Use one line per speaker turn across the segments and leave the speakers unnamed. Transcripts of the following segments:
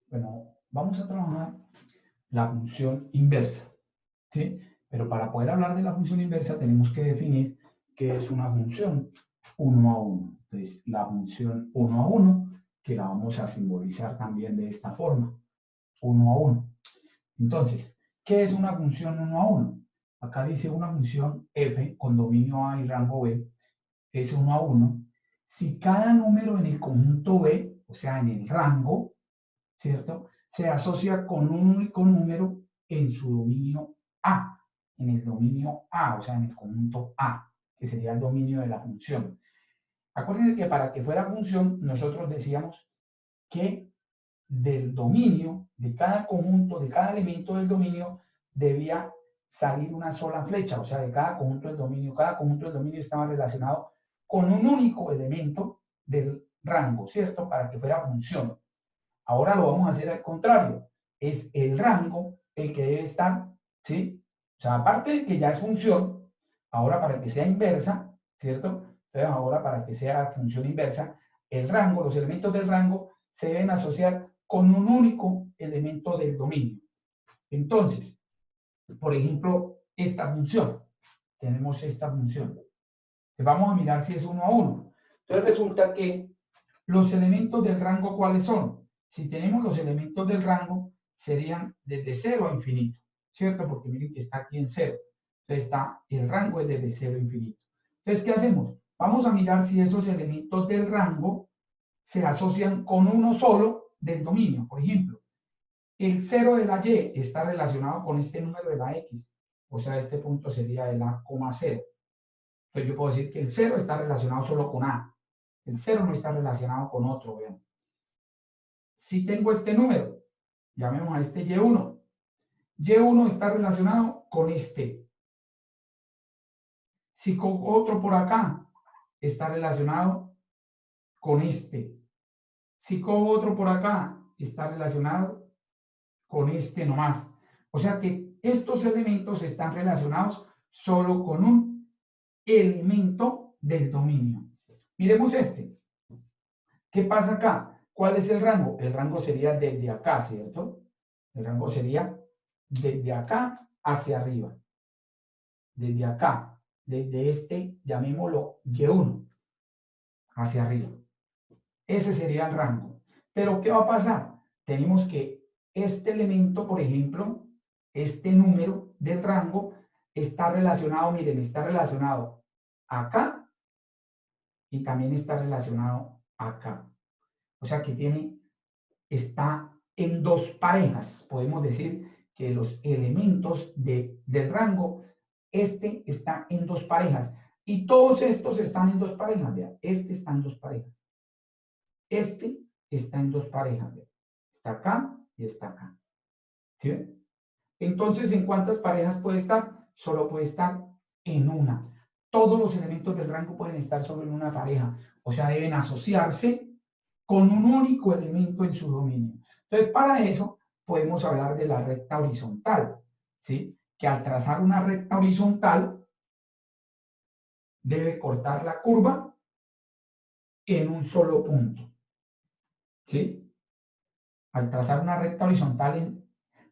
Bueno, vamos a trabajar la función inversa, ¿sí? Pero para poder hablar de la función inversa tenemos que definir qué es una función 1 a 1. Entonces, la función 1 a 1, que la vamos a simbolizar también de esta forma, 1 a 1. Entonces, ¿qué es una función 1 a 1? Acá dice una función f con dominio A y rango B es 1 a 1 si cada número en el conjunto B, o sea, en el rango, ¿cierto? Se asocia con un único número en su dominio A, en el dominio A, o sea, en el conjunto A, que sería el dominio de la función. Acuérdense que para que fuera función, nosotros decíamos que del dominio, de cada conjunto, de cada elemento del dominio, debía salir una sola flecha, o sea, de cada conjunto del dominio estaba relacionado con un único elemento del rango, ¿cierto? Para que fuera función. Ahora lo vamos a hacer al contrario. Es el rango el que debe estar, ¿sí? O sea, aparte de que ya es función, ahora para que sea inversa, ¿cierto? Entonces ahora para que sea función inversa, el rango, los elementos del rango se deben asociar con un único elemento del dominio. Entonces, por ejemplo, esta función. Tenemos esta función. Vamos a mirar si es 1 a 1. Entonces resulta que los elementos del rango, ¿cuáles son? Si tenemos los elementos del rango, serían desde 0 a infinito, ¿cierto? Porque miren que está aquí en 0. Entonces el rango es desde 0 a infinito. Entonces, ¿qué hacemos? Vamos a mirar si esos elementos del rango se asocian con uno solo del dominio. Por ejemplo, el 0 de la y está relacionado con este número de la x. O sea, este punto sería el a, 0. Entonces yo puedo decir que el 0 está relacionado solo con a. El 0 no está relacionado con otro, vean. Si tengo este número, llamemos a este Y1. Y1 está relacionado con este. Si cojo otro por acá, está relacionado con este. Si cojo otro por acá, está relacionado con este nomás. O sea que estos elementos están relacionados solo con un elemento del dominio. Miremos este. ¿Qué pasa acá? ¿Cuál es el rango? El rango sería desde acá, ¿cierto? El rango sería desde acá hacia arriba. Desde acá, desde este, llamémoslo Y1, hacia arriba. Ese sería el rango. Pero ¿qué va a pasar? Tenemos que este elemento, por ejemplo, este número del rango, está relacionado, miren, está relacionado acá y también está relacionado acá. O sea que está en dos parejas. Podemos decir que los elementos del rango, este está en dos parejas. Y todos estos están en dos parejas. Vean, este está en dos parejas. Este está en dos parejas. Vean. Está acá y está acá. ¿Sí ven? Entonces, ¿en cuántas parejas puede estar? Solo puede estar en una. Todos los elementos del rango pueden estar solo en una pareja. O sea, deben asociarse con un único elemento en su dominio. Entonces, para eso podemos hablar de la recta horizontal, ¿sí? Que al trazar una recta horizontal debe cortar la curva en un solo punto, ¿sí? Al trazar una recta horizontal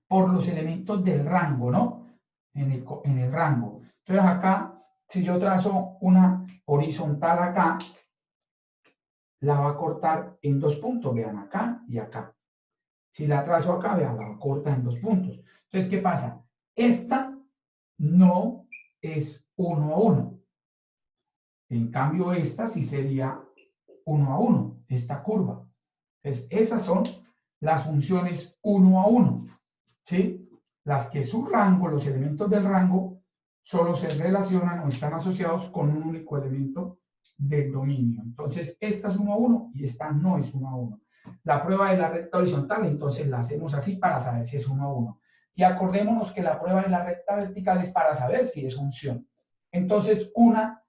por los elementos del rango, ¿no? En el rango. Entonces acá, si yo trazo una horizontal acá, la va a cortar en dos puntos, vean, acá y acá. Si la trazo acá, vean, la corta en dos puntos. Entonces, ¿qué pasa? Esta no es 1 a 1. En cambio, esta sí sería 1 a 1, esta curva. Entonces, esas son las funciones 1 a 1, ¿sí? Las que su rango, los elementos del rango, solo se relacionan o están asociados con un único elemento del dominio. Entonces, esta es 1 a 1 y esta no es 1 a 1. La prueba de la recta horizontal, entonces la hacemos así para saber si es 1 a 1. Y acordémonos que la prueba de la recta vertical es para saber si es función. Entonces, una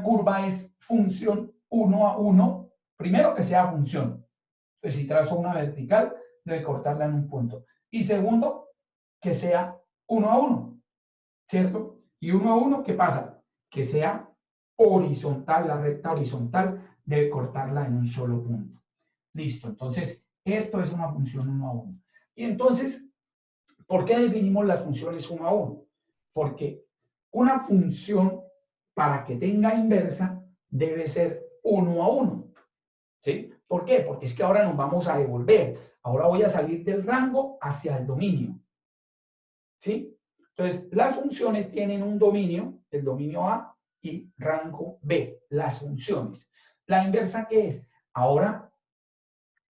curva es función 1 a 1, primero que sea función. Entonces, si trazo una vertical, debe cortarla en un punto. Y segundo, que sea 1 a 1, ¿cierto? Y 1 a 1, ¿qué pasa? Que sea horizontal, la recta horizontal debe cortarla en un solo punto. Listo, entonces Esto es una función 1 a 1. Y entonces, ¿por qué definimos las funciones 1 a 1? Porque una función, para que tenga inversa, debe ser 1 a 1. ¿Sí? ¿Por qué? Porque es que ahora nos vamos a devolver. Ahora voy a salir del rango hacia el dominio. ¿Sí? Entonces, las funciones tienen un dominio, el dominio A y rango B, las funciones. ¿La inversa qué es? Ahora,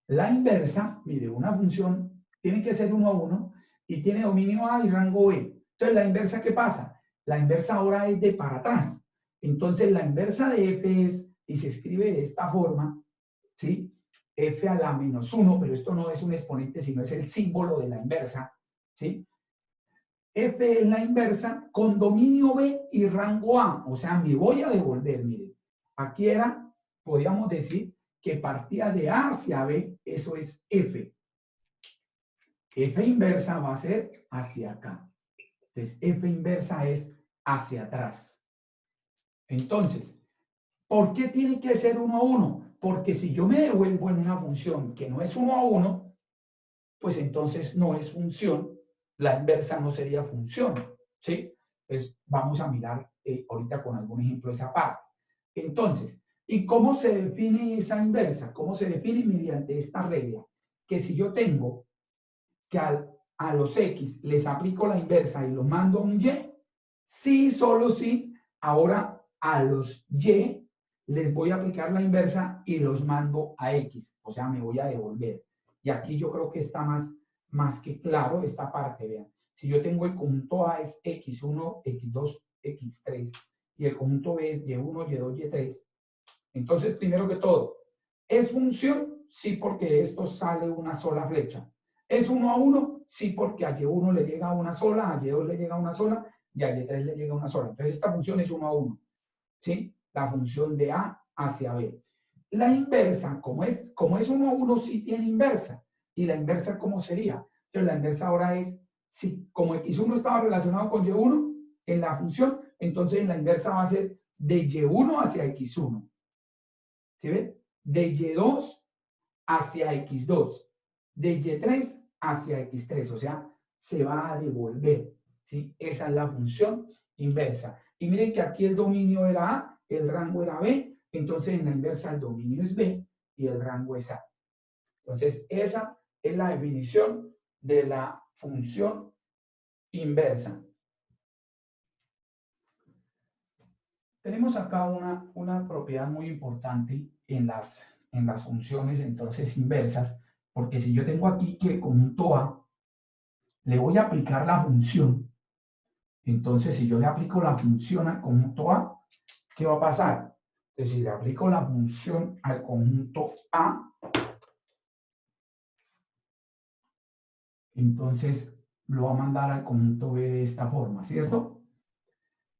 la inversa, mire, una función tiene que ser 1 a 1 y tiene dominio A y rango B. Entonces, ¿la inversa qué pasa? La inversa ahora es de para atrás. Entonces, la inversa de f es, y se escribe de esta forma, ¿sí? F a la menos 1, pero esto no es un exponente, sino es el símbolo de la inversa, ¿sí? F es la inversa con dominio B y rango A. O sea, me voy a devolver, miren. Aquí era, podríamos decir, que partía de A hacia B, eso es F. F inversa va a ser hacia acá. Entonces, F inversa es hacia atrás. Entonces, ¿por qué tiene que ser 1 a 1? Porque si yo me devuelvo en una función que no es 1 a 1, pues entonces no es función, la inversa no sería función, ¿sí? Pues vamos a mirar ahorita con algún ejemplo esa parte. Entonces, ¿y cómo se define esa inversa? ¿Cómo se define? Mediante esta regla, que si yo tengo que a los X les aplico la inversa y los mando a un Y, sí, solo sí, ahora a los Y les voy a aplicar la inversa y los mando a X, o sea, me voy a devolver. Y aquí yo creo que está más que claro esta parte, vean. Si yo tengo el conjunto A es X1, X2, X3, y el conjunto B es Y1, Y2, Y3, entonces, primero que todo, ¿es función? Sí, porque de esto sale una sola flecha. ¿Es 1 a 1? Sí, porque a Y1 le llega una sola, a Y2 le llega una sola y a Y3 le llega una sola. Entonces, esta función es 1 a 1. ¿Sí? La función de A hacia B. La inversa, como es 1 a 1, sí tiene inversa. ¿Y la inversa cómo sería? Entonces, la inversa ahora es, si como X1 estaba relacionado con Y1 en la función, entonces en la inversa va a ser de Y1 hacia X1. ¿Sí ve? De Y2 hacia X2, de Y3 hacia X3, o sea, se va a devolver, ¿sí? Esa es la función inversa. Y miren que aquí el dominio era A, el rango era B, entonces en la inversa el dominio es B y el rango es A. Entonces, esa es la definición de la función inversa. Tenemos acá una propiedad muy importante en las funciones entonces inversas, porque si yo tengo aquí que el conjunto A, le voy a aplicar la función, entonces si yo le aplico la función al conjunto A, ¿qué va a pasar? Entonces si le aplico la función al conjunto A, entonces lo va a mandar al conjunto B de esta forma, ¿cierto?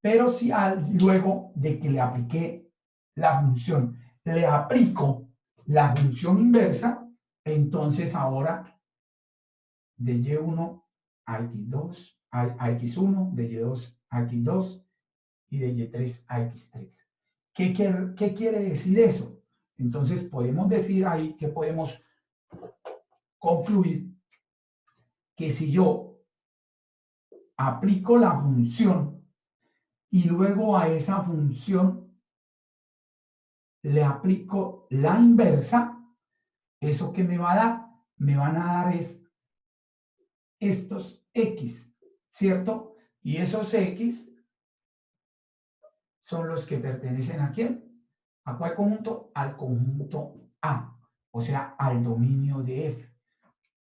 Pero si luego de que le apliqué la función, le aplico la función inversa, entonces ahora de Y1 a X2, a X1, de Y2 a X2 y de Y3 a X3. ¿Qué quiere decir eso? Entonces podemos decir ahí que podemos concluir que si yo aplico la función y luego a esa función le aplico la inversa, ¿eso qué me va a dar? Me van a dar estos X, ¿cierto? Y esos X son los que pertenecen ¿a quién? ¿A cuál conjunto? Al conjunto A, o sea, al dominio de F.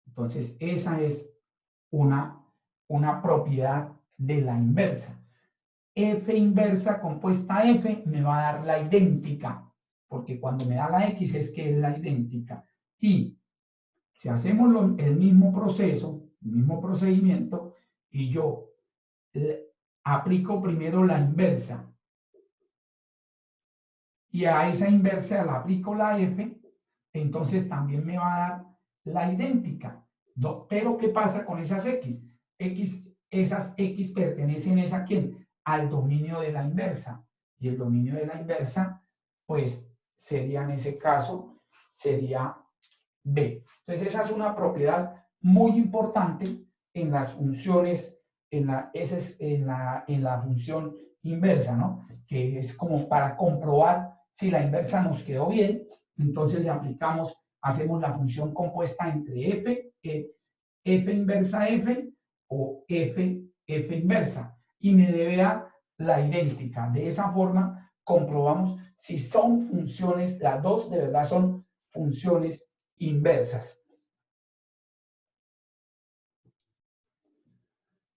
Entonces, esa es una propiedad de la inversa. F inversa compuesta F me va a dar la idéntica, porque cuando me da la X es que es la idéntica. Y si hacemos el mismo proceso, el mismo procedimiento, y yo aplico primero la inversa, y a esa inversa le aplico la F, entonces también me va a dar la idéntica. Pero ¿qué pasa con esas X? Esas X pertenecen ¿a quién? Al dominio de la inversa. Y el dominio de la inversa, pues, sería en ese caso, sería b. Entonces esa es una propiedad muy importante en las funciones, en la función inversa, ¿no? Que es como para comprobar si la inversa nos quedó bien, entonces le aplicamos, hacemos la función compuesta entre f inversa f o f inversa y me debe dar la idéntica. De esa forma comprobamos si son funciones, las dos de verdad son funciones inversas.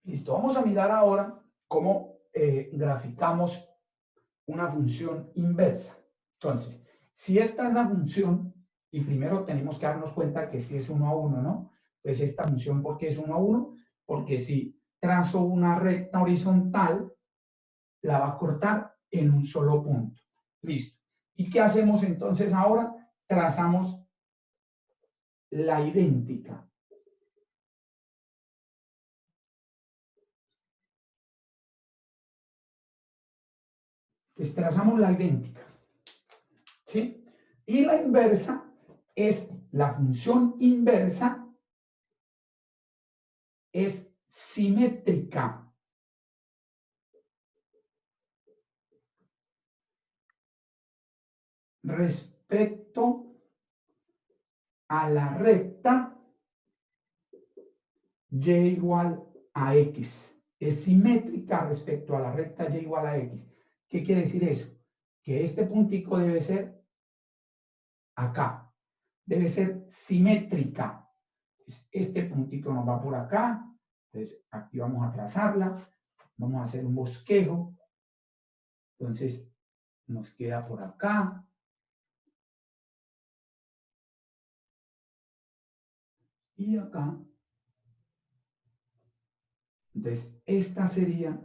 Listo, vamos a mirar ahora cómo graficamos una función inversa. Entonces, si esta es la función, y primero tenemos que darnos cuenta que si es 1 a 1, ¿no? Pues esta función, ¿por qué es 1 a 1? Porque si trazo una recta horizontal, la va a cortar en un solo punto. Listo. ¿Y qué hacemos entonces ahora? Trazamos la idéntica. Entonces trazamos la idéntica. ¿Sí? Y la inversa es la función inversa, es simétrica. Respecto a la recta y igual a x. Es simétrica respecto a la recta y igual a x. ¿Qué quiere decir eso? Que este puntico debe ser acá. Debe ser simétrica. Este puntico nos va por acá. Entonces, aquí vamos a trazarla. Vamos a hacer un bosquejo. Entonces, nos queda por acá. Y acá. Entonces, esta sería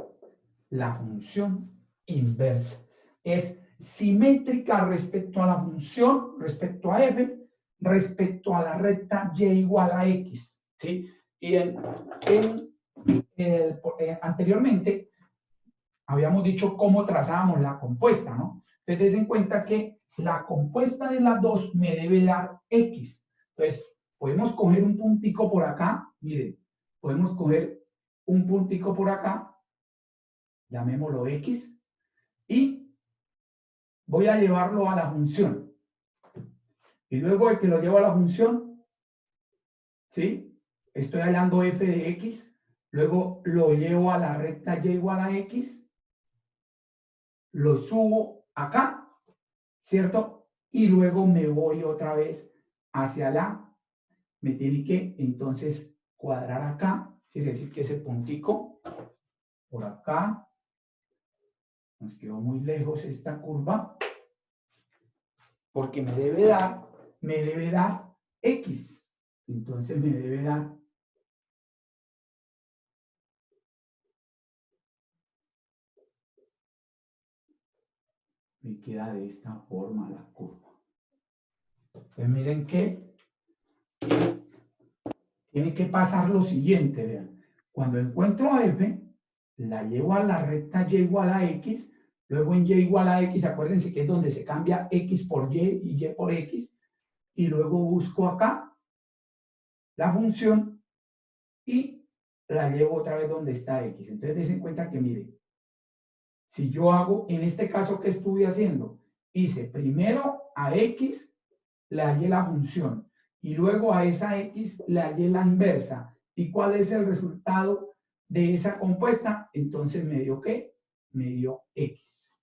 la función inversa. Es simétrica respecto a la función, respecto a f, respecto a la recta y igual a x. ¿Sí? Y anteriormente habíamos dicho cómo trazábamos la compuesta, ¿no? Entonces, den en cuenta que la compuesta de las dos me debe dar x. Entonces, podemos coger un puntico por acá, miren, podemos coger un puntico por acá, llamémoslo x, y voy a llevarlo a la función. Y luego de que lo llevo a la función, ¿sí? Estoy hallando f de x, luego lo llevo a la recta y igual a x, lo subo acá, ¿cierto? Y luego me voy otra vez hacia la, me tiene que entonces cuadrar acá, es decir, que ese puntico por acá, nos quedó muy lejos esta curva, porque me debe dar x, entonces me debe dar me queda de esta forma la curva. Pues miren que tiene que pasar lo siguiente, vean. Cuando encuentro a f, la llevo a la recta y igual a x, luego en y igual a x, acuérdense que es donde se cambia x por y por x, y luego busco acá la función y la llevo otra vez donde está x. Entonces, den en cuenta que, miren, si yo hago, en este caso, ¿qué estuve haciendo? Hice primero a x, le hallé la función, y luego a esa x le hallé la inversa. ¿Y cuál es el resultado de esa compuesta? Entonces me dio ¿qué? Me dio x.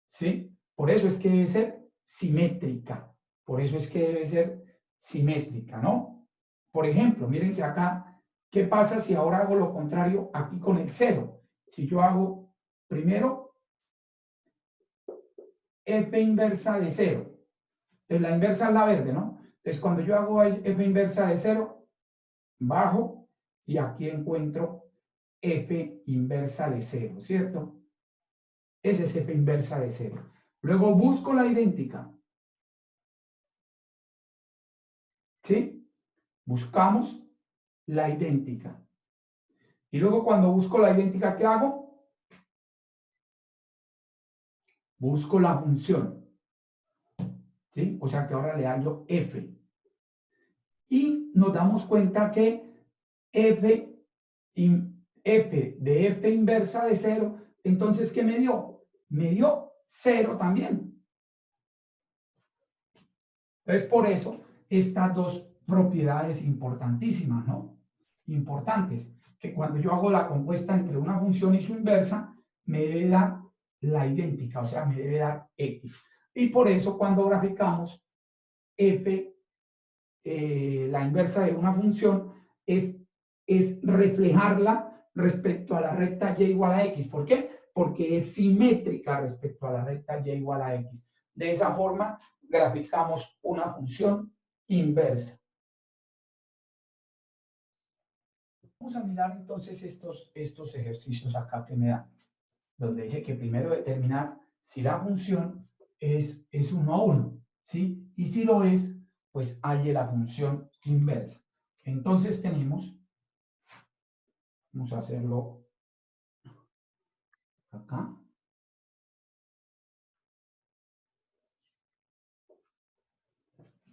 ¿Sí? Por eso es que debe ser simétrica. Por eso es que debe ser simétrica, ¿no? Por ejemplo, miren que acá, ¿qué pasa si ahora hago lo contrario aquí con el 0? Si yo hago primero f inversa de 0. Entonces la inversa es la verde, ¿no? Entonces cuando yo hago f inversa de 0, bajo y aquí encuentro f inversa de 0, ¿cierto? Ese es f inversa de 0. Luego busco la idéntica. ¿Sí? Buscamos la idéntica. Y luego cuando busco la idéntica, ¿qué hago? Busco la función. ¿Sí? O sea que ahora le hallo f. y nos damos cuenta que f de f inversa de 0, entonces, ¿qué me dio? Me dio 0 también. Entonces, por eso, estas dos propiedades importantísimas, ¿no? Importantes, que cuando yo hago la compuesta entre una función y su inversa, me debe dar la idéntica, o sea, me debe dar x. Y por eso, cuando graficamos f, la inversa de una función, es reflejarla respecto a la recta y igual a x. ¿Por qué? Porque es simétrica respecto a la recta y igual a x. De esa forma, graficamos una función inversa. Vamos a mirar entonces estos ejercicios acá que me dan, donde dice que primero determinar si la función es 1 a 1, ¿sí? Y si lo es, pues halle la función inversa. Entonces tenemos, vamos a hacerlo acá.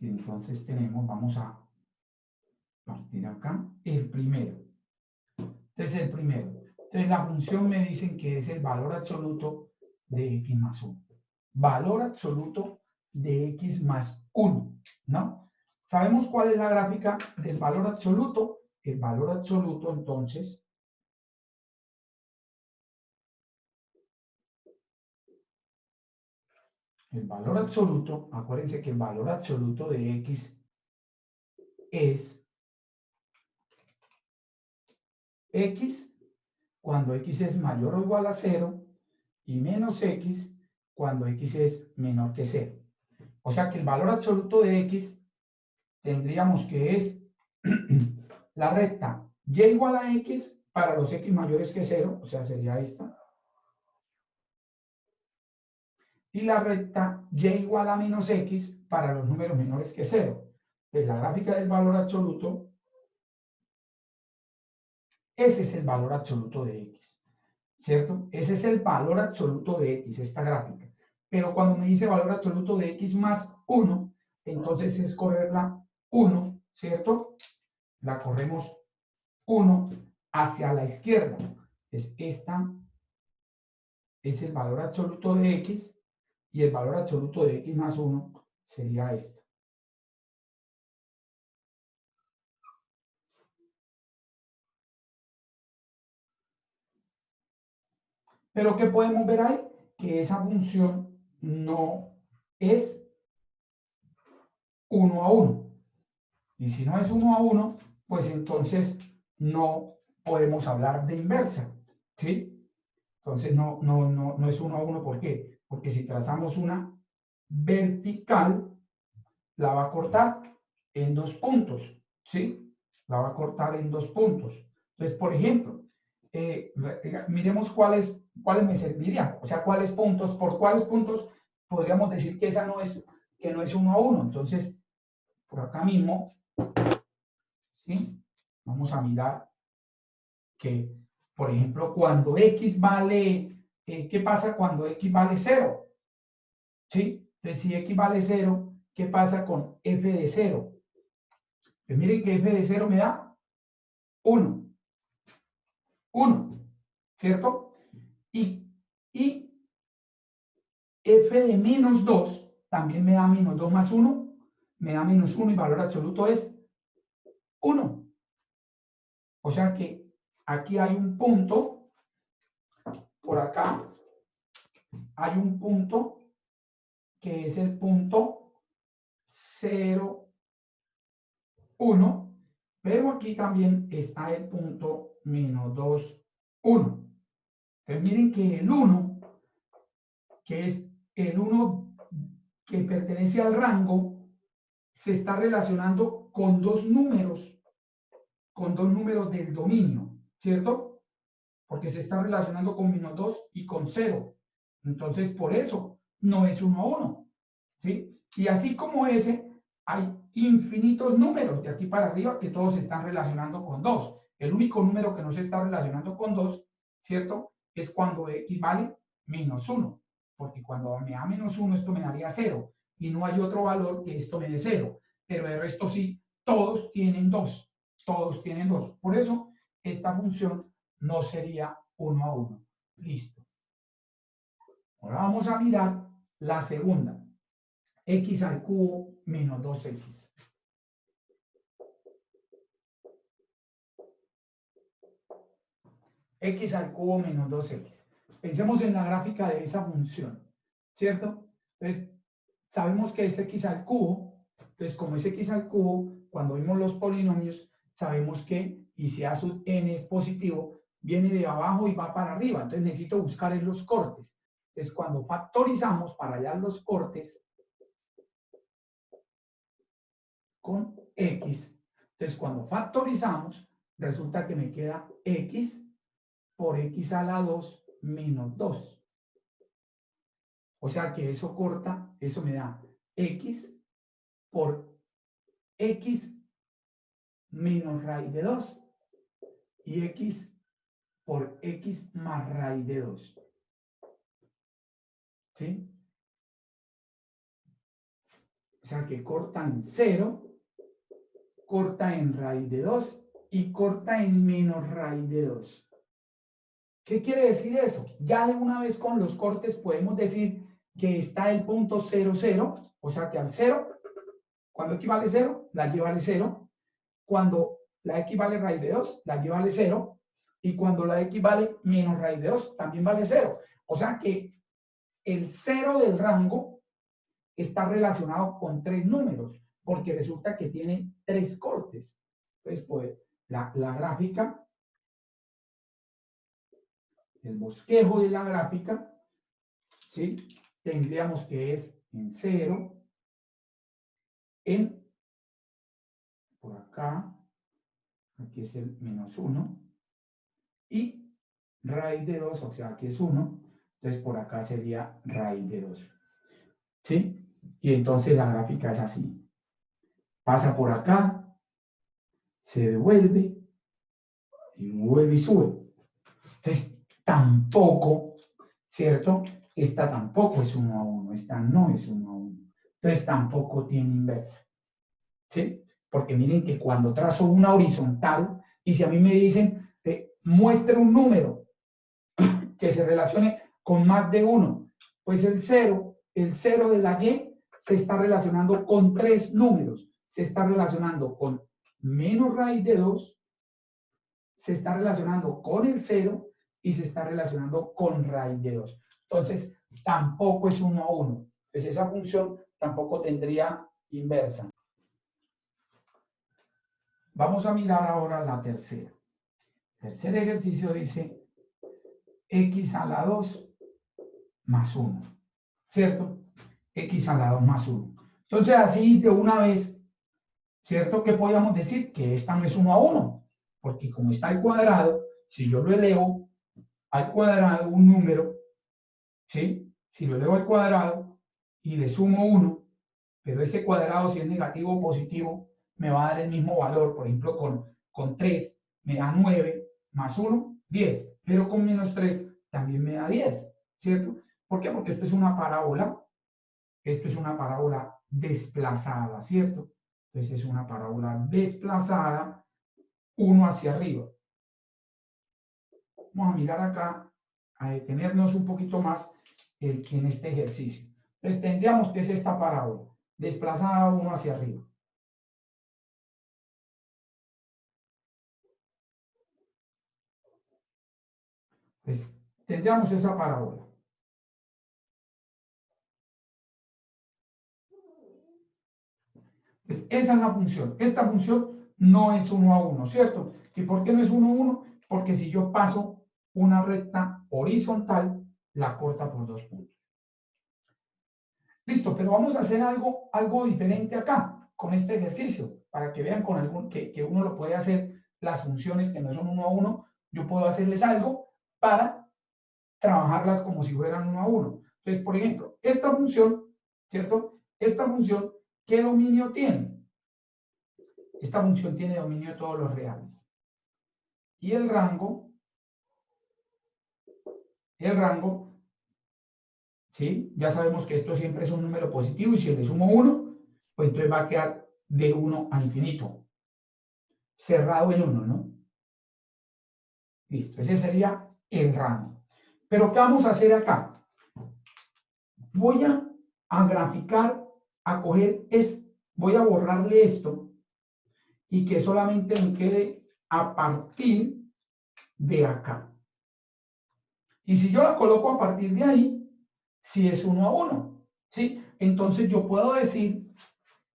Y entonces tenemos, vamos a partir acá, el primero. Entonces el primero. Entonces la función me dicen que es el valor absoluto de x más 1. Valor absoluto de x más 1, ¿no? ¿Sabemos cuál es la gráfica del valor absoluto? El valor absoluto, entonces, el valor absoluto, acuérdense que el valor absoluto de x es x cuando x es mayor o igual a 0 y menos x cuando x es menor que 0. O sea que el valor absoluto de x tendríamos que es la recta y igual a x para los x mayores que 0, o sea, sería esta. Y la recta y igual a menos x para los números menores que 0. Pues la gráfica del valor absoluto, ese es el valor absoluto de x, ¿cierto? Ese es el valor absoluto de x, esta gráfica. Pero cuando me dice valor absoluto de x más 1, entonces es correrla 1, ¿cierto? La corremos 1 hacia la izquierda. Entonces, esta es el valor absoluto de x y el valor absoluto de x más 1 sería esta. Pero ¿qué podemos ver ahí? Que esa función no es 1 a 1. Y si no es 1 a 1, pues entonces no podemos hablar de inversa, ¿sí? Entonces no es 1 a 1, ¿por qué? Porque si trazamos una vertical, la va a cortar en 2 puntos, ¿sí? La va a cortar en 2 puntos. Entonces, por ejemplo, miremos cuáles me servirían, o sea, cuáles puntos, por cuáles puntos podríamos decir que esa no es 1 a 1. Entonces, por acá mismo, ¿sí? Vamos a mirar que, por ejemplo, cuando x vale, ¿qué pasa cuando x vale 0? ¿Sí? Entonces, si x vale 0, ¿qué pasa con f de 0? Pues miren que f de 0 me da 1. 1, ¿cierto? Y f de menos 2 también me da menos 2 más 1, me da menos 1 y valor absoluto es 1. O sea que aquí hay un punto, por acá hay un punto que es el punto 0, 1, pero aquí también está el punto menos 2, 1. Entonces miren que el 1, que es el 1 que pertenece al rango, se está relacionando con dos números del dominio, ¿cierto? Porque se está relacionando con menos 2 y con 0. Entonces, por eso no es 1 a 1, ¿sí? Y así como ese, hay infinitos números de aquí para arriba que todos se están relacionando con 2. El único número que no se está relacionando con 2, ¿cierto? Es cuando x vale menos 1. Porque cuando me da menos 1, esto me daría 0. Y no hay otro valor que esto me dé 0. Pero el resto sí, todos tienen 2. Todos tienen 2. Por eso, esta función no sería 1 a 1. Listo. Ahora vamos a mirar la segunda. X al cubo menos 2x. X al cubo menos 2x. Pensemos en la gráfica de esa función, ¿cierto? Entonces, sabemos que es x al cubo. Entonces, como es x al cubo, cuando vemos los polinomios, sabemos que, y si a sub n es positivo, viene de abajo y va para arriba. Entonces, necesito buscar en los cortes. Entonces, cuando factorizamos para hallar los cortes con x, entonces cuando factorizamos, resulta que me queda x por x a la 2 menos 2. O sea que eso corta, eso me da x por x menos raíz de 2 y x por x más raíz de 2. ¿Sí? O sea que corta en 0, corta en raíz de 2 y corta en menos raíz de 2. ¿Qué quiere decir eso? Ya de una vez con los cortes podemos decir que está el punto 0, 0, o sea que al 0, cuando x vale 0, la y vale 0. Cuando la x vale raíz de 2, la y vale 0. Y cuando la x vale menos raíz de 2, también vale 0. O sea que el 0 del rango está relacionado con 3 números, porque resulta que tiene 3 cortes. Entonces, pues, la gráfica, el bosquejo de la gráfica, ¿sí? Tendríamos que es en 0, en, por acá, aquí es el menos 1, y raíz de 2, o sea, aquí es 1, entonces por acá sería raíz de 2. ¿Sí? Y entonces la gráfica es así. Pasa por acá, se devuelve, y vuelve y sube. Entonces, tampoco, ¿cierto? Esta tampoco es 1 a 1, esta no es 1 a 1. Entonces, tampoco tiene inversa. ¿Sí? Porque miren que cuando trazo una horizontal, y si a mí me dicen, muestre un número que se relacione con más de 1, pues el 0 de la y se está relacionando con 3 números. Se está relacionando con menos raíz de 2, se está relacionando con el 0 y se está relacionando con raíz de 2. Entonces, tampoco es 1 a 1. Pues esa función tampoco tendría inversa. Vamos a mirar ahora la tercera. Tercer ejercicio dice x a la 2 más 1, ¿cierto? X a la 2 más 1. Entonces, así de una vez, ¿cierto? ¿Qué podríamos decir? Que esta no es 1 a 1, porque como está al cuadrado, si yo lo elevo al cuadrado un número, ¿sí? Si lo elevo al cuadrado y le sumo 1, pero ese cuadrado si es negativo o positivo, me va a dar el mismo valor. Por ejemplo, con 3 me da 9 más 1, 10, pero con menos 3 también me da 10, ¿cierto? ¿Por qué? Porque esto es una parábola. Esto es una parábola desplazada, ¿cierto? Entonces es una parábola desplazada, 1 hacia arriba. Vamos a mirar acá, a detenernos un poquito más en este ejercicio. Entonces tendríamos que es esta parábola, desplazada 1 hacia arriba. Pues tendríamos esa parábola. Pues esa es la función. Esta función no es 1 a 1, ¿cierto? ¿Y por qué no es 1 a 1? Porque si yo paso una recta horizontal, la corta por 2 puntos. Listo, pero vamos a hacer algo diferente acá, con este ejercicio, para que vean que uno lo puede hacer, las funciones que no son 1 a 1, yo puedo hacerles algo para trabajarlas como si fueran 1 a 1. Entonces, por ejemplo, esta función, ¿cierto? Esta función, ¿qué dominio tiene? Esta función tiene dominio de todos los reales. Y el rango, ¿sí? Ya sabemos que esto siempre es un número positivo y si le sumo 1, pues entonces va a quedar de 1 a infinito. Cerrado en 1, ¿no? Listo, ese sería el rango. Pero ¿qué vamos a hacer acá? Voy a graficar, a coger, voy a borrarle esto y que solamente me quede a partir de acá. Y si yo la coloco a partir de ahí, si es 1 a 1, ¿sí? Entonces yo puedo decir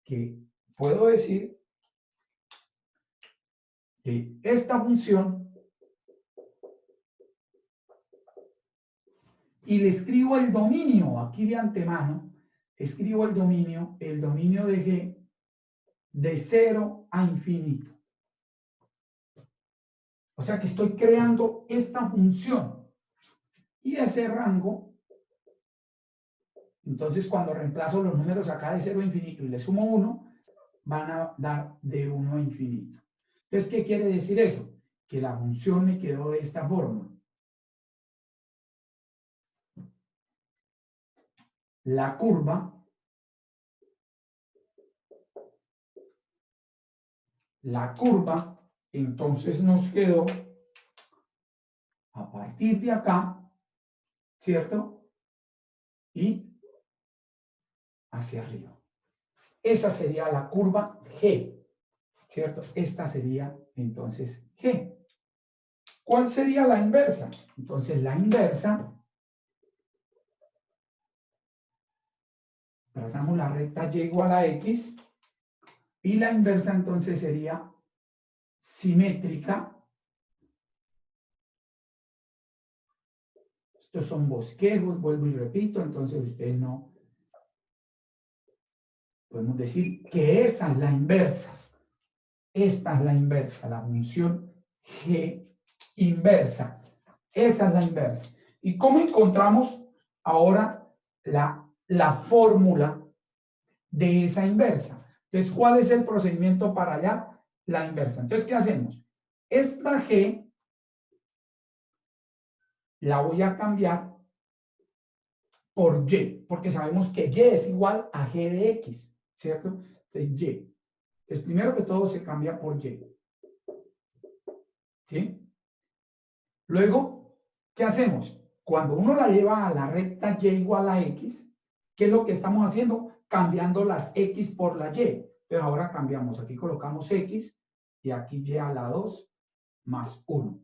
que esta función, y le escribo el dominio, aquí de antemano, escribo el dominio de G de 0 a infinito. O sea que estoy creando esta función. Y ese rango, entonces cuando reemplazo los números acá de 0 a infinito y le sumo 1, van a dar de 1 a infinito. Entonces, ¿qué quiere decir eso? Que la función me quedó de esta forma. La curva entonces nos quedó a partir de acá, ¿cierto? Y hacia arriba. Esa sería la curva G, ¿cierto? Esta sería entonces G. ¿Cuál sería la inversa? Entonces la inversa, trazamos la recta y igual a x, y la inversa entonces sería simétrica. Estos son bosquejos, vuelvo y repito, entonces ustedes no podemos decir que esa es la inversa. Esta es la inversa, la función G inversa. Esa es la inversa. ¿Y cómo encontramos ahora la fórmula de esa inversa? Entonces, ¿cuál es el procedimiento para hallar la inversa? Entonces, ¿qué hacemos? Esta G la voy a cambiar por Y, porque sabemos que Y es igual a G de X, ¿cierto? Entonces, Y. Entonces, primero que todo se cambia por Y. ¿Sí? Luego, ¿qué hacemos? Cuando uno la lleva a la recta Y igual a X, ¿qué es lo que estamos haciendo? Cambiando las X por la Y. Entonces ahora cambiamos, aquí colocamos X y aquí Y a la 2 más 1.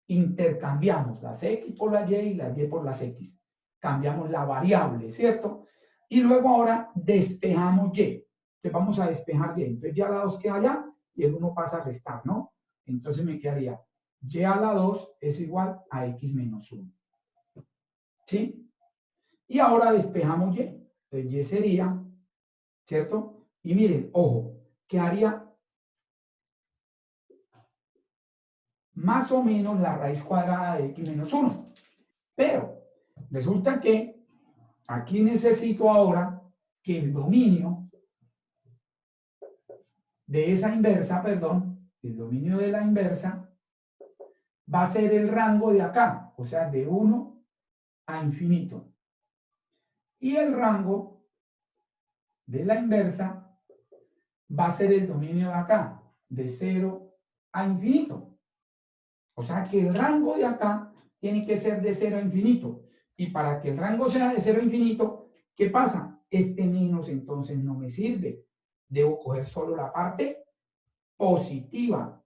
Intercambiamos las X por la Y las Y por las X. Cambiamos la variable, ¿cierto? Y luego ahora despejamos Y. Entonces vamos a despejar Y. Entonces Y a la 2 queda allá y el 1 pasa a restar, ¿no? Entonces me quedaría Y a la 2 es igual a X menos 1. ¿Sí? Y ahora despejamos Y. Entonces Y sería, ¿cierto? Y miren, ojo, quedaría más o menos la raíz cuadrada de X menos 1. Pero resulta que aquí necesito ahora que el dominio de esa inversa, perdón, el dominio de la inversa va a ser el rango de acá, o sea, de 1 a infinito. Y el rango de la inversa va a ser el dominio de acá, de 0 a infinito. O sea que el rango de acá tiene que ser de 0 a infinito. Y para que el rango sea de 0 a infinito, ¿qué pasa? Este menos entonces no me sirve. Debo coger solo la parte positiva.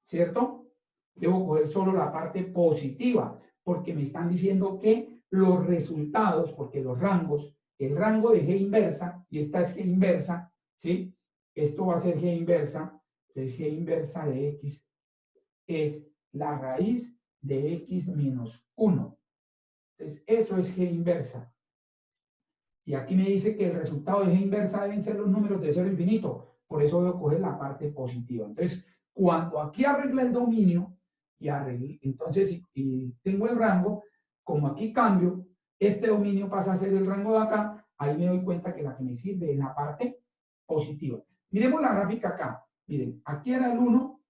¿Cierto? Debo coger solo la parte positiva, porque me están diciendo que los resultados, porque los rangos, el rango de G inversa, y esta es G inversa, ¿sí? Esto va a ser G inversa, entonces G inversa de X es la raíz de X menos 1. Entonces, eso es G inversa. Y aquí me dice que el resultado de G inversa deben ser los números de 0 a infinito. Por eso voy a coger la parte positiva. Entonces, cuando aquí arregle el dominio, y arregle, entonces, y tengo el rango, como aquí cambio, este dominio pasa a ser el rango de acá, ahí me doy cuenta que la que me sirve es la parte positiva. Miremos la gráfica acá. Miren, aquí era el 1,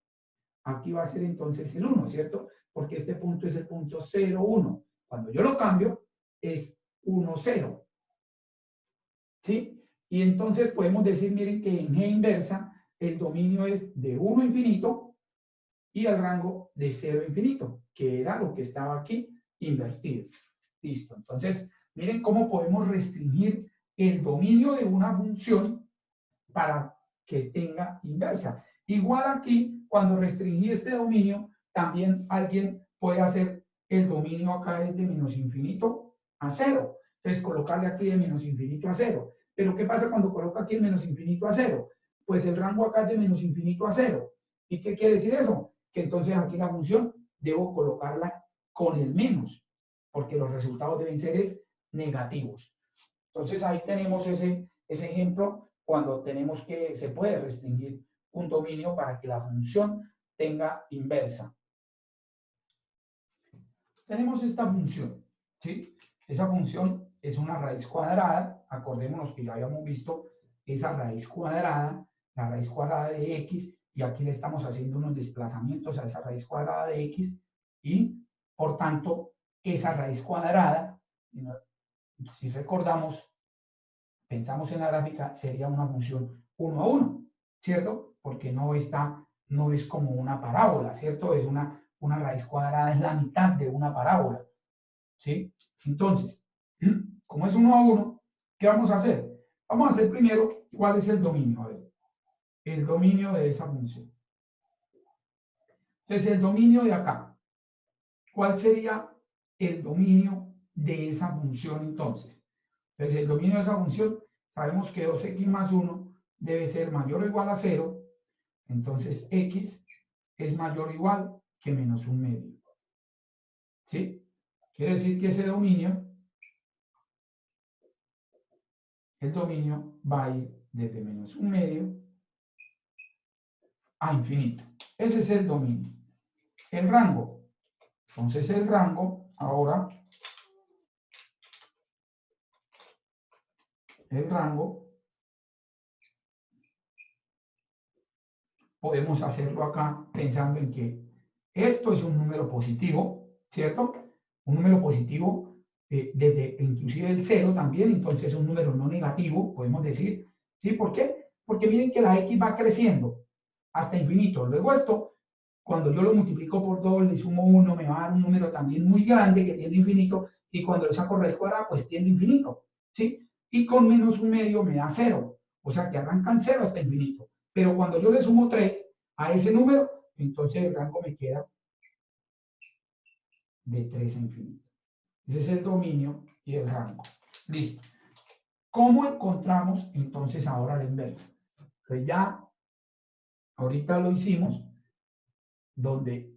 aquí va a ser entonces el 1, ¿cierto? Porque este punto es el punto 0, 1. Cuando yo lo cambio, es 1, 0. ¿Sí? Y entonces podemos decir, miren que en G inversa el dominio es de 1 a infinito y el rango de 0 a infinito, que era lo que estaba aquí invertido. Listo. Entonces, miren cómo podemos restringir el dominio de una función para que tenga inversa. Igual aquí, cuando restringí este dominio, también alguien puede hacer el dominio acá es de menos infinito a 0. Entonces, colocarle aquí de menos infinito a 0. Pero, ¿qué pasa cuando coloco aquí el menos infinito a 0? Pues el rango acá es de menos infinito a 0. ¿Y qué quiere decir eso? Que entonces aquí la función debo colocarla con el menos, porque los resultados deben ser negativos. Entonces, ahí tenemos ese ejemplo cuando tenemos que se puede restringir un dominio para que la función tenga inversa. Tenemos esta función, ¿sí? Esa función es una raíz cuadrada, acordémonos que ya habíamos visto esa raíz cuadrada, la raíz cuadrada de x, y aquí le estamos haciendo unos desplazamientos a esa raíz cuadrada de x, y por tanto, esa raíz cuadrada, si recordamos, pensamos en la gráfica, sería una función 1 a 1, ¿cierto? Porque no es como una parábola, ¿cierto? Es una raíz cuadrada, es la mitad de una parábola, ¿sí? Entonces, como es 1 a 1, ¿qué vamos a hacer? Vamos a hacer primero cuál es el dominio. A ver, el dominio de esa función. Entonces, el dominio de acá, ¿cuál sería el dominio de esa función entonces? Entonces, el dominio de esa función, sabemos que 2x más 1 debe ser mayor o igual a 0. Entonces, x es mayor o igual que menos 1 medio. ¿Sí? Quiere decir que ese dominio, el dominio va a ir desde menos 1 medio a infinito. Ese es el dominio. El rango. Entonces, el rango, ahora, el rango, podemos hacerlo acá pensando en que esto es un número positivo, ¿cierto? Un número positivo desde inclusive el 0 también, entonces es un número no negativo, podemos decir, ¿sí? ¿Por qué? Porque miren que la x va creciendo hasta infinito. Luego esto, cuando yo lo multiplico por 2, le sumo 1, me va a dar un número también muy grande que tiende a infinito, y cuando le saco raíz cuadrada, pues tiende a infinito, ¿sí? Y con menos 1 medio me da 0, o sea que arrancan 0 hasta infinito. Pero cuando yo le sumo 3 a ese número, entonces el rango me queda de 3 a infinito. Ese es el dominio y el rango. Listo. ¿Cómo encontramos entonces ahora la inversa? Pues ya, ahorita lo hicimos, donde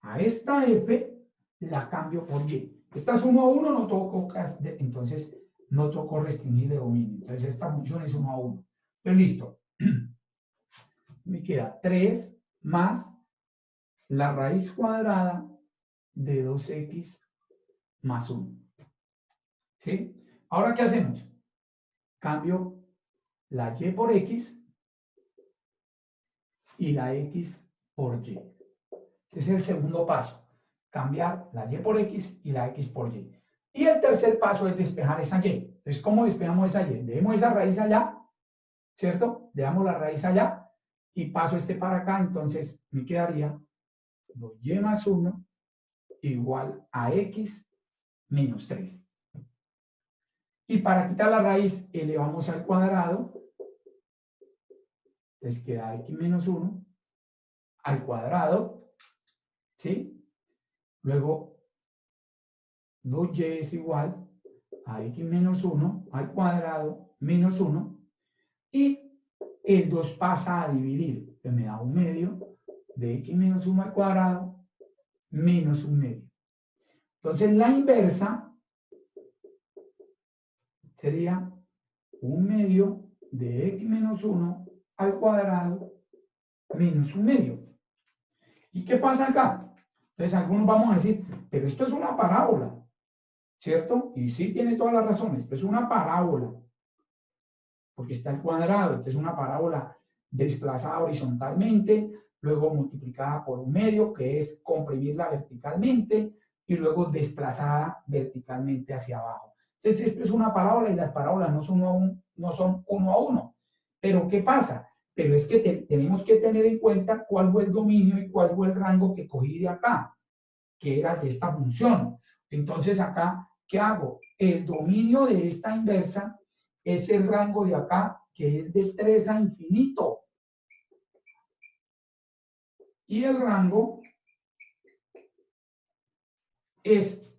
a esta f la cambio por y. Esta es 1 a 1, no toco, entonces no toco restringir de dominio. Entonces esta función es 1 a 1. Pues listo. Me queda 3 más la raíz cuadrada de 2x más 1. ¿Sí? Ahora, ¿qué hacemos? Cambio la y por x y la x por y. Ese es el segundo paso. Cambiar la y por x y la x por y. Y el tercer paso es despejar esa y. Entonces, ¿cómo despejamos esa y? Dejemos esa raíz allá, ¿cierto? Dejamos la raíz allá y paso este para acá. Entonces, me quedaría 2y más 1 igual a x menos 3. Y para quitar la raíz, elevamos al cuadrado. Les queda x menos 1 al cuadrado, ¿sí? Luego, 2y es igual a x menos 1 al cuadrado menos 1. Y el 2 pasa a dividir. Que me da 1 medio de x menos 1 al cuadrado menos 1 medio. Entonces, la inversa sería 1 medio de x menos 1 al cuadrado menos 1 medio. ¿Y qué pasa acá? Entonces algunos vamos a decir, pero esto es una parábola, ¿cierto? Y sí tiene todas las razones, pero es una parábola, porque está el cuadrado, entonces es una parábola desplazada horizontalmente, luego multiplicada por 1 medio, que es comprimirla verticalmente, y luego desplazada verticalmente hacia abajo. Entonces esto es una parábola y las parábolas no no son 1 a 1. Pero ¿qué pasa? Pero es que tenemos que tener en cuenta cuál fue el dominio y cuál fue el rango que cogí de acá, que era de esta función. Entonces acá, ¿qué hago? El dominio de esta inversa es el rango de acá, que es de 3 a infinito. Y el rango es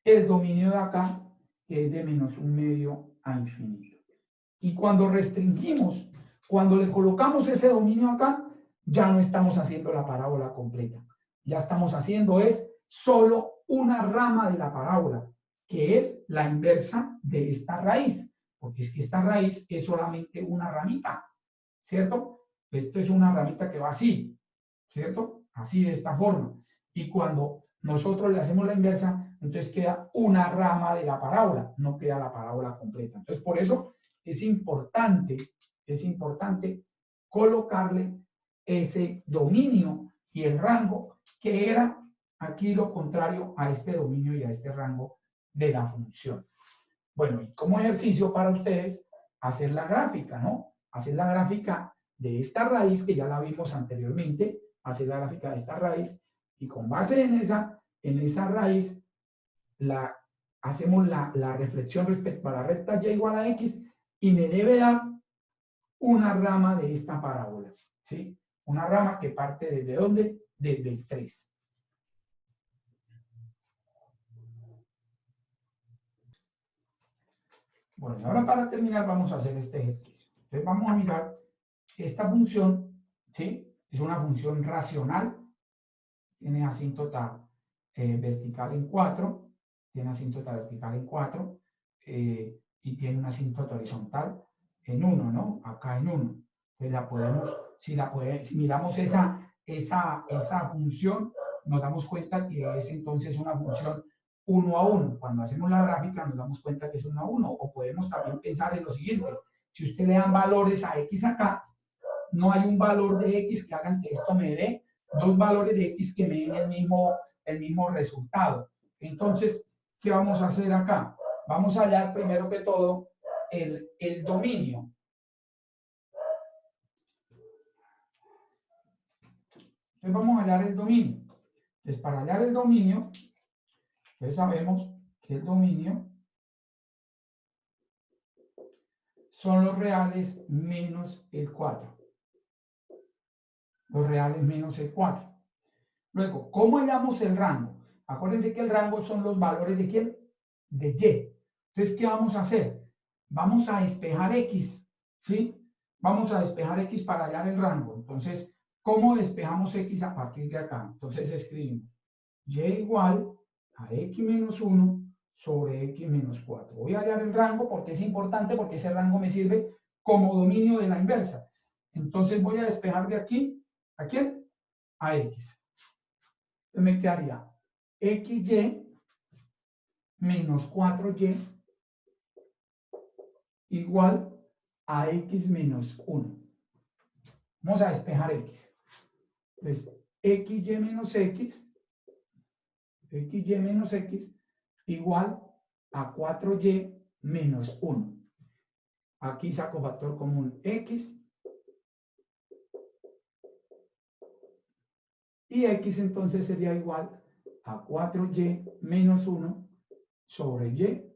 el dominio de acá, que es de menos 1/2 a infinito. Y cuando restringimos, cuando le colocamos ese dominio acá, ya no estamos haciendo la parábola completa. Ya estamos haciendo es solo una rama de la parábola, que es la inversa de esta raíz, porque es que esta raíz es solamente una ramita, ¿cierto? Esto es una ramita que va así, ¿cierto? Así de esta forma. Y cuando nosotros le hacemos la inversa, entonces queda una rama de la parábola, no queda la parábola completa. Entonces, por eso es importante colocarle ese dominio y el rango, que era aquí lo contrario a este dominio y a este rango de la función. Bueno, y como ejercicio para ustedes, hacer la gráfica, ¿no? Hacer la gráfica de esta raíz, que ya la vimos anteriormente, hacer la gráfica de esta raíz, y con base en esa raíz, hacemos la reflexión respecto a la recta y igual a x, y me debe dar una rama de esta parábola, ¿sí? Una rama que parte ¿desde dónde? Desde el 3. Bueno, y ahora para terminar vamos a hacer este ejercicio. Entonces vamos a mirar esta función, ¿sí? Es una función racional, tiene asíntota vertical en 4, tiene asíntota vertical en 4, y tiene una asíntota horizontal en 1, ¿no? Acá en 1. Entonces la podemos, si miramos esa función, nos damos cuenta que es entonces una función 1 a 1. Cuando hacemos la gráfica nos damos cuenta que es 1 a 1. O podemos también pensar en lo siguiente. Si usted le dan valores a x acá, no hay un valor de x que hagan que esto me dé dos valores de x que me den el mismo resultado. Entonces, ¿qué vamos a hacer acá? Vamos a hallar primero que todo el dominio. Entonces vamos a hallar el dominio. Entonces, para hallar el dominio, pues sabemos que el dominio son los reales menos el 4. Los reales menos el 4. Luego, ¿cómo hallamos el rango? Acuérdense que el rango son los valores de ¿quién? De y. Entonces, ¿qué vamos a hacer? Vamos a despejar x, ¿sí? Vamos a despejar x para hallar el rango. Entonces, ¿cómo despejamos x a partir de acá? Entonces escribimos y igual a x menos 1 sobre x menos 4. Voy a hallar el rango porque es importante, porque ese rango me sirve como dominio de la inversa. Entonces voy a despejar de aquí, ¿a quién? A x. Me quedaría xy menos 4y igual a x menos 1. Vamos a despejar x. Entonces, xy menos x igual a 4y menos 1. Aquí saco factor común x. Y x entonces sería igual a 4y menos 1 sobre y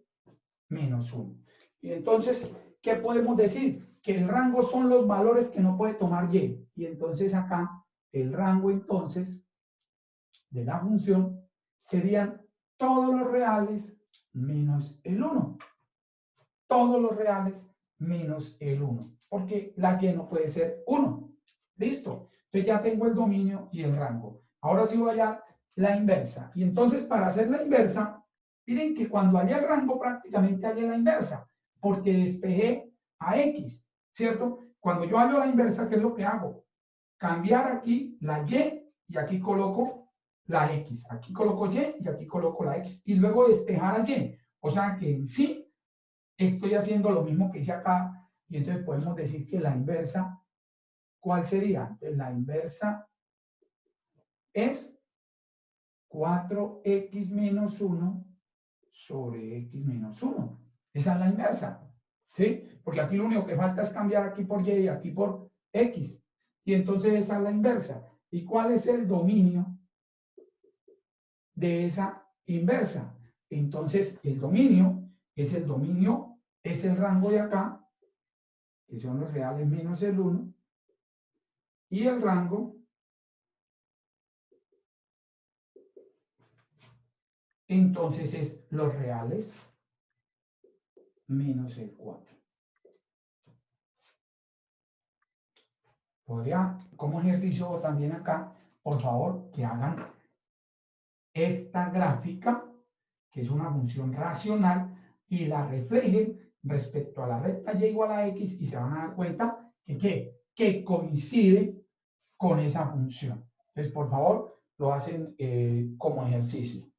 menos 1. Y entonces, ¿qué podemos decir? Que el rango son los valores que no puede tomar y. Y entonces acá, el rango entonces de la función serían todos los reales menos el 1. Todos los reales menos el 1. Porque la y no puede ser 1. ¿Listo? Entonces ya tengo el dominio y el rango. Ahora sí voy a hallar la inversa. Y entonces para hacer la inversa, miren que cuando hallé el rango prácticamente hallé la inversa, porque despejé a x, ¿cierto? Cuando yo hallo la inversa, ¿qué es lo que hago? Cambiar aquí la y aquí coloco la x. Aquí coloco y aquí coloco la x. Y luego despejar a y. O sea que en sí estoy haciendo lo mismo que hice acá. Y entonces podemos decir que la inversa, ¿cuál sería? Entonces, la inversa es 4x menos 1 sobre x menos 1. Esa es la inversa. ¿sí? Porque aquí lo único que falta es cambiar aquí por y y aquí por x. Y entonces esa es la inversa. ¿Y cuál es el dominio de esa inversa? Entonces, el dominio, es el rango de acá, que son los reales menos el 1, y el rango, entonces, es los reales menos el 4. Podría, como ejercicio también acá, por favor, que hagan esta gráfica, que es una función racional, y la reflejen respecto a la recta y igual a x, y se van a dar cuenta que coincide con esa función. Entonces, por favor, lo hacen como ejercicio.